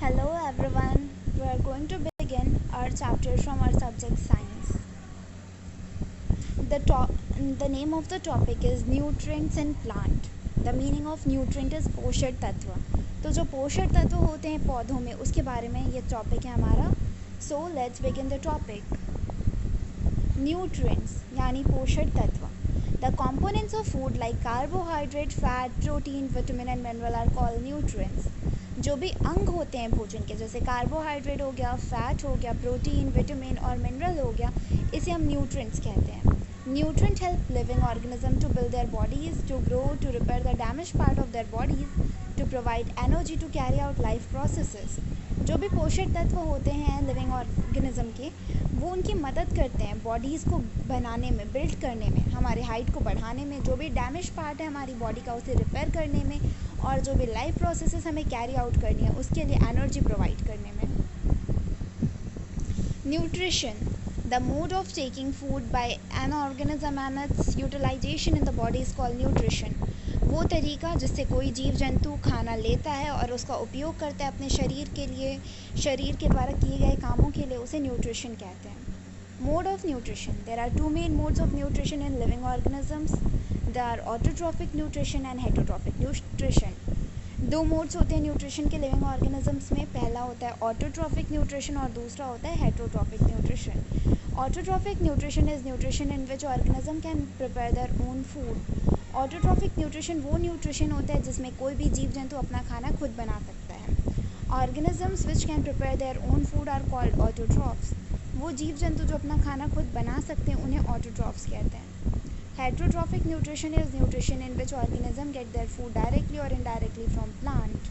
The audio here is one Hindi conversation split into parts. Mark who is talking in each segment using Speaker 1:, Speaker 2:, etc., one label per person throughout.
Speaker 1: Hello everyone, we are going to begin our chapter from our subject science. The name of the topic is nutrients in plant. The meaning of nutrient is पोषक तत्व. तो जो पोषक तत्व होते हैं पौधों में उसके बारे में ये टॉपिक है हमारा. So let's begin the topic. Nutrients यानी पोषक तत्व. The components of food like carbohydrate, fat, protein, vitamin and mineral are called nutrients. जो भी अंग होते हैं भोजन के, जैसे कार्बोहाइड्रेट हो गया, फैट हो गया, प्रोटीन, विटामिन और मिनरल हो गया, इसे हम न्यूट्रिएंट्स कहते हैं. Nutrient help living organism to build their bodies, to grow, to repair the damage part of their bodies, to provide energy, to carry out life processes. जो भी पोषक तत्व होते हैं लिविंग ऑर्गेनिज्म के, वो उनकी मदद करते हैं बॉडीज़ को बनाने में, बिल्ड करने में, हमारे हाइट को बढ़ाने में, जो भी डैमेज पार्ट है हमारी बॉडी का उसे रिपेयर करने में, और जो भी लाइफ प्रोसेसेस हमें कैरी आउट करनी है उसके लिए एनर्जी प्रोवाइड करने में. Nutrition the mode of taking food by an organism and its utilization in the body is called nutrition. वो तरीका जिससे कोई जीव जंतु खाना लेता है और उसका उपयोग करता है अपने शरीर के लिए, शरीर के द्वारा किए गए कामों के लिए, उसे न्यूट्रिशन कहते हैं. Mode of nutrition there are two main modes of nutrition in living organisms. There are autotrophic nutrition and heterotrophic nutrition. दो मोड्स होते हैं न्यूट्रिशन के लिविंग ऑर्गेनिजम्स में. पहला होता है ऑटोट्रॉफिक न्यूट्रिशन और दूसरा होता है heterotrophic nutrition. Autotrophic nutrition is nutrition in which organism can prepare their own food. Autotrophic nutrition वो न्यूट्रिशन होता है जिसमें कोई भी जीव जंतु अपना खाना खुद बना सकता है. Organisms which can prepare their own food are called autotrophs. वो जीव जंतु जो अपना खाना खुद बना सकते हैं उन्हें ऑटोट्रॉफ्स कहते हैं. Heterotrophic nutrition is nutrition in which organisms get their food directly or indirectly from plant.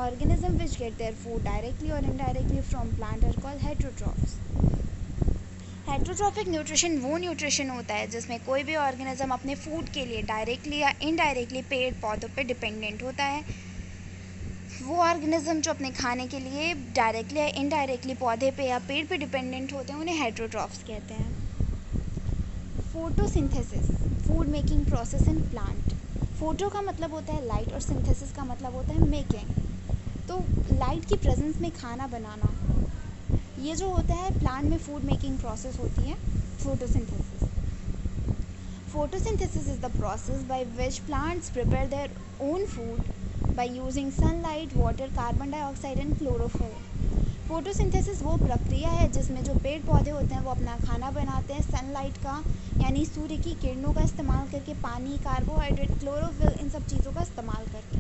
Speaker 1: Organisms which get their food directly or indirectly from plant are called heterotrophs. Heterotrophic nutrition वो न्यूट्रिशन होता है जिसमें कोई भी ऑर्गेनिज्म अपने फूड के लिए डायरेक्टली या इनडायरेक्टली पेड़ पौधों पे डिपेंडेंट होता है. वो ऑर्गेनिज्म जो अपने खाने के लिए डायरेक्टली या इनडायरेक्टली पौधे पे या पेड़ पे डिपेंडेंट होते हैं उन्हें हेटरोट्रॉफ्स कहते हैं. Photosynthesis food making process in plant. Photo का मतलब होता है लाइट और सिंथेसिस का मतलब होता है मेकिंग. तो लाइट की प्रेजेंस में खाना बनाना, ये जो होता है प्लांट में फूड मेकिंग प्रोसेस होती है photosynthesis. Photosynthesis is the process by which plants prepare their own food by using sunlight, water, carbon dioxide and chlorophyll. Photosynthesis वो प्रक्रिया है जिसमें जो पेड़ पौधे होते हैं वो अपना खाना बनाते हैं सनलाइट का यानी सूर्य की किरणों का इस्तेमाल करके, पानी, कार्बोहाइड्रेट, क्लोरोफिल, इन सब चीज़ों का इस्तेमाल करके.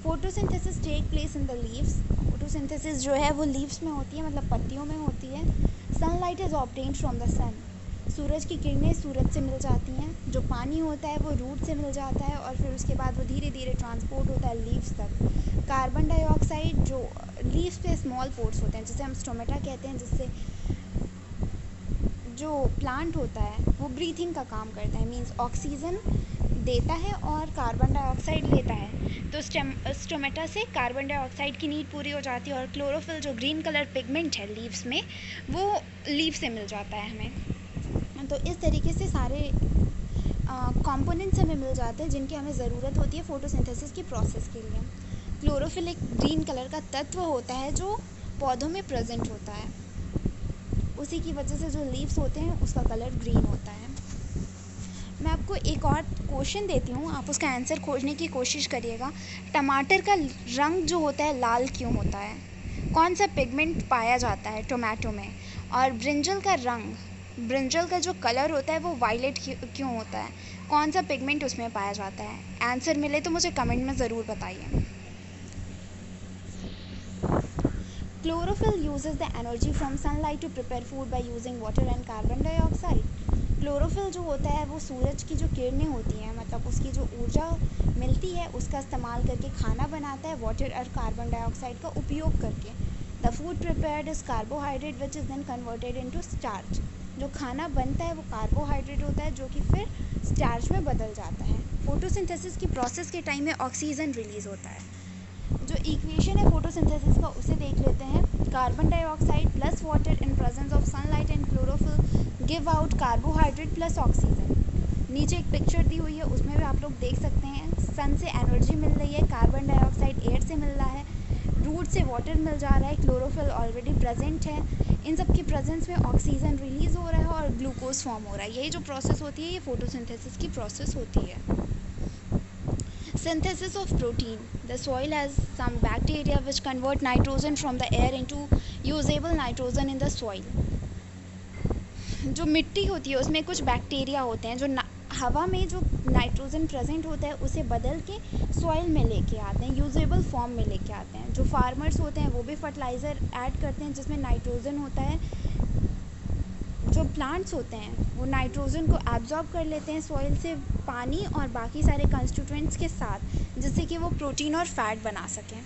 Speaker 1: Photosynthesis take place in the leaves. Photosynthesis जो है वो लीव्स में होती है, मतलब पत्तियों में होती है. Sunlight is obtained from the sun. सूरज की किरणें सूरज से मिल जाती हैं. जो पानी होता है वो रूट से मिल जाता है और फिर उसके बाद वो धीरे धीरे ट्रांसपोर्ट होता है लीव्स तक. कार्बन डाइऑक्साइड जो लीव्स पे स्मॉल पोर्स होते हैं जिसे हम स्टोमेटा कहते हैं, जिससे जो प्लांट होता है वो ब्रीथिंग का काम करता है, मींस ऑक्सीजन देता है और कार्बन डाइऑक्साइड लेता है. तो स्टोमेटा से कार्बन डाइऑक्साइड की नीड पूरी हो जाती है और क्लोरोफिल जो ग्रीन कलर पिगमेंट है लीव्स में वो लीव से मिल जाता है हमें. तो इस तरीके से सारे कंपोनेंट्स हमें मिल जाते हैं जिनकी हमें ज़रूरत होती है फोटोसिंथेसिस की प्रोसेस के लिए. क्लोरोफिल एक ग्रीन कलर का तत्व होता है जो पौधों में प्रेजेंट होता है. उसी की वजह से जो लीव्स होते हैं उसका कलर ग्रीन होता है. मैं आपको एक और क्वेश्चन देती हूँ, आप उसका आंसर खोजने की कोशिश करिएगा. टमाटर का रंग जो होता है लाल क्यों होता है? कौन सा पिगमेंट पाया जाता है टोमेटो में? और ब्रिंजल का जो कलर होता है वो वायलेट क्यों होता है? कौन सा पिगमेंट उसमें पाया जाता है? आंसर मिले तो मुझे कमेंट में ज़रूर बताइए. Chlorophyll uses the energy from sunlight to prepare food by using water and carbon dioxide. Chlorophyll जो होता है वो सूरज की जो किरणें होती हैं, मतलब उसकी जो ऊर्जा मिलती है उसका इस्तेमाल करके खाना बनाता है वाटर और कार्बन डाइऑक्साइड का उपयोग करके. The food prepared is carbohydrate which is then converted into starch. जो खाना बनता है वो कार्बोहाइड्रेट होता है जो कि फिर स्टार्च में बदल जाता है. फोटोसिंथेसिस की प्रोसेस के टाइम में ऑक्सीजन रिलीज़ होता है. जो इक्वेशन है फोटोसिंथेसिस का उसे देख लेते हैं. Carbon dioxide plus water in presence of sunlight and chlorophyll give out carbohydrate plus oxygen. नीचे एक पिक्चर दी हुई है, उसमें भी आप लोग देख सकते हैं सन से एनर्जी मिल रही है, कार्बन डाइऑक्साइड एयर से मिल रहा है, रूट से वाटर मिल जा रहा है, क्लोरोफिल ऑलरेडी प्रेजेंट है, इन सब की प्रेजेंस में ऑक्सीजन रिलीज़ हो रहा है और ग्लूकोज फॉर्म हो रहा है। यही जो प्रोसेस होती है ये फोटोसिंथेसिस की प्रोसेस होती है। Synthesis of protein. The soil has some bacteria which convert nitrogen from the air into usable nitrogen in the soil. जो मिट्टी होती है उसमें कुछ बैक्टीरिया होते हैं जो हवा में जो नाइट्रोजन प्रेजेंट होता है उसे बदल के सॉइल में लेके आते हैं, यूजेबल फॉर्म में लेके आते हैं। जो फार्मर्स होते हैं वो भी फर्टिलाइज़र ऐड करते हैं जिसमें नाइट्रोजन होता है। जो प्लांट्स होते हैं वो नाइट्रोजन को एब्जॉर्ब कर लेते हैं सॉइल से पानी और बाकी सारे कंस्टिट्यूएंट्स के साथ, जिससे कि वो प्रोटीन और फैट बना सकें।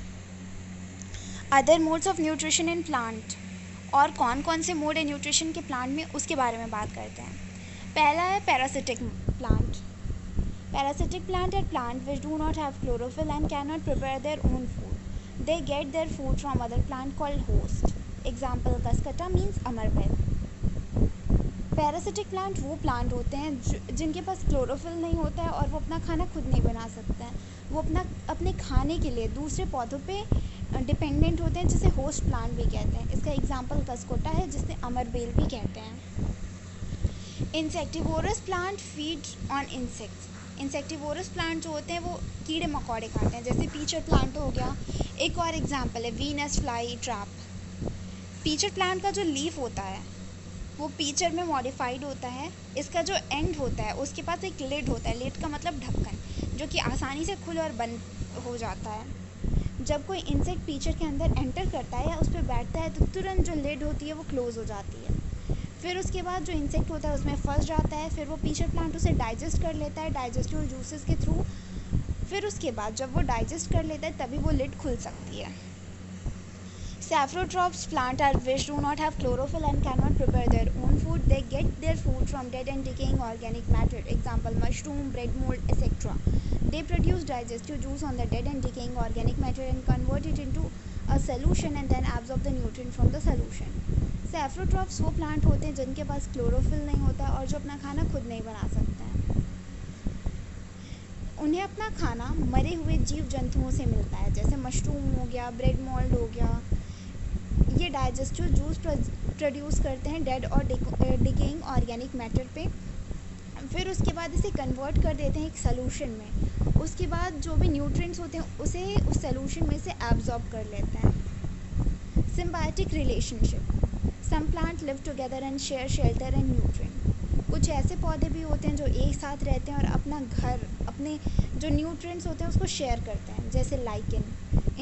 Speaker 1: Other modes of nutrition in plant, और कौन कौन से मोड है न्यूट्रिशन के प्लांट में उसके बारे में बात करते हैं। पहला है parasitic plant. Parasitic plant are plant which do not have chlorophyll and can not prepare their own food. They get their food from other plant called host. Example cuscuta means अमरबेल। पैरासिटिक प्लांट वो प्लांट होते हैं जिनके पास क्लोरोफिल नहीं होता है और वो अपना खाना खुद नहीं बना सकते हैं। वो अपने खाने के लिए दूसरे पौधों पे डिपेंडेंट होते हैं, जिसे होस्ट प्लांट भी कहते हैं। इसका एग्जांपल कसकोटा है जिसे अमरबेल भी कहते हैं। Insectivorous plant feed on insects. Insectivorous plant जो होते हैं वो कीड़े मकोड़े खाते हैं, जैसे पीचर प्लांट हो गया। एक और एग्जाम्पल है Venus fly trap. Pitcher plant का जो लीफ होता है वो पीचर में मॉडिफाइड होता है। इसका जो एंड होता है उसके पास एक लिड होता है। लिड का मतलब ढक्कन, जो कि आसानी से खुल और बंद हो जाता है। जब कोई इंसेक्ट पीचर के अंदर एंटर करता है या उस पर बैठता है तो तुरंत जो लिड होती है वो क्लोज हो जाती है। फिर उसके बाद जो इंसेक्ट होता है उसमें फंस जाता है। फिर वो पीचर प्लांट उसे डाइजेस्ट कर लेता है डाइजेस्टिव जूसेस के थ्रू। फिर उसके बाद जब वो डाइजेस्ट कर लेता है तभी वो लिड खुल सकती है। Saffrotrops plant are which do not have chlorophyll and cannot prepare their own food. They get their food from dead and decaying organic matter. Example, mushroom, bread mold, etc. They produce digestive juice on the dead and decaying organic matter and convert it into a solution and then absorb the nutrient from the solution. Saffrotrops वो plant होते हैं जिनके पास chlorophyll नहीं होता और जो अपना खाना खुद नहीं बना सकते हैं। उन्हें अपना खाना मरे हुए जीव जंतुओं से मिलता है, जैसे मशरूम हो गया, ब्रेड मोल्ड हो गया। ये डाइजेस्टिव जूस प्रोड्यूस करते हैं डेड और डिकेइंग ऑर्गेनिक मैटर पे। फिर उसके बाद इसे कन्वर्ट कर देते हैं एक सॉल्यूशन में। उसके बाद जो भी न्यूट्रिएंट्स होते हैं उसे उस सॉल्यूशन में से एब्जॉर्ब कर लेते हैं। Symbiotic relationship. Some plant live together and share shelter and nutrient. कुछ ऐसे पौधे भी होते हैं जो एक साथ रहते हैं और अपना घर, अपने जो न्यूट्रिएंट्स होते हैं उसको शेयर करते हैं, जैसे lichen.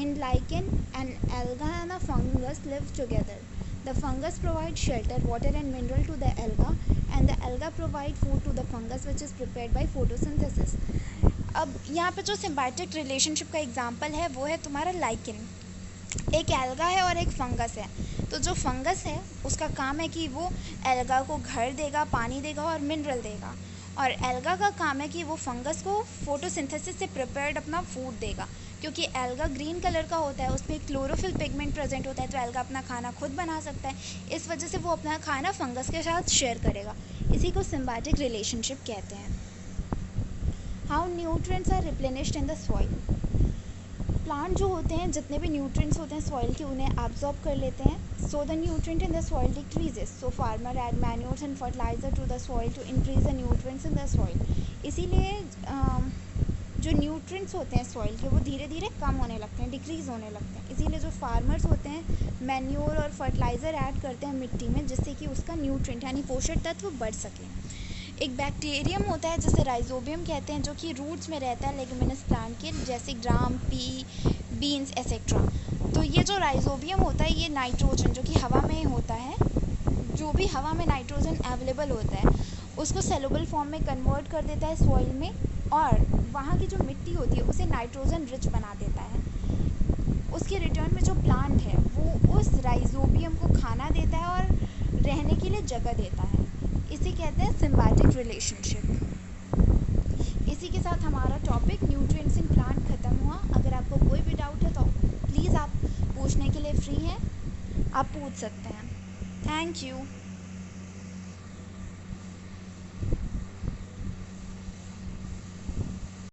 Speaker 1: In lichen, an alga and a fungus live together. The fungus provides shelter, water and mineral to the alga and the alga provide food to the fungus which is prepared by photosynthesis. अब यहाँ पे जो सिम्बायोटिक रिलेशनशिप का एग्जांपल है वो है तुम्हारा लाइकेन। एक एल्गा है और एक फंगस है। तो जो फंगस है उसका काम है कि वो एल्गा को घर देगा, पानी देगा और मिनरल देगा, और एल्गा का काम है कि वो फंगस को फोटोसिंथेसिस से प्रिपेयर्ड अपना फूड देगा। क्योंकि एल्गा ग्रीन कलर का होता है, उसमें क्लोरोफिल पिगमेंट प्रेजेंट होता है, तो एल्गा अपना खाना खुद बना सकता है। इस वजह से वो अपना खाना फंगस के साथ शेयर करेगा। इसी को सिम्बायोटिक रिलेशनशिप कहते हैं। How nutrients are replenished in the soil. Plant जो होते हैं जितने भी न्यूट्रिएंट्स होते हैं सॉइल के उन्हें एब्जॉर्ब कर लेते हैं। So the nutrient in the soil decreases, so farmer add manures and fertilizer to the soil to increase the nutrients in the soil. इसीलिए जो न्यूट्रिएंट्स होते हैं सॉइल के वो धीरे धीरे कम होने लगते हैं, डिक्रीज़ होने लगते हैं। इसीलिए जो फार्मर्स होते हैं मैन्योर और फर्टिलाइज़र ऐड करते हैं मिट्टी में, जिससे कि उसका न्यूट्रिएंट यानी पोषक तत्व बढ़ सके। एक बैक्टीरियम होता है जिसे राइजोबियम कहते हैं, जो कि रूट्स में रहता है लेगुमिनस प्लांट के, जैसे ग्राम, पी, बीन्स एसेट्रा। तो ये जो राइजोबियम होता है ये नाइट्रोजन जो कि हवा में होता है, जो भी हवा में नाइट्रोजन अवेलेबल होता है उसको सेलुबल फॉर्म में कन्वर्ट कर देता है सॉइल में, और वहाँ की जो मिट्टी होती है उसे नाइट्रोजन रिच बना देता है। उसके रिटर्न में जो प्लांट है वो उस राइजोबियम को खाना देता है और रहने के लिए जगह देता है। इसे कहते हैं सिम्बायोटिक रिलेशनशिप। इसी के साथ हमारा टॉपिक न्यूट्रिएंट्स इन प्लांट ख़त्म हुआ। अगर आपको कोई भी डाउट है तो प्लीज़ आप पूछने के लिए फ्री हैं, आप पूछ सकते हैं। Thank you.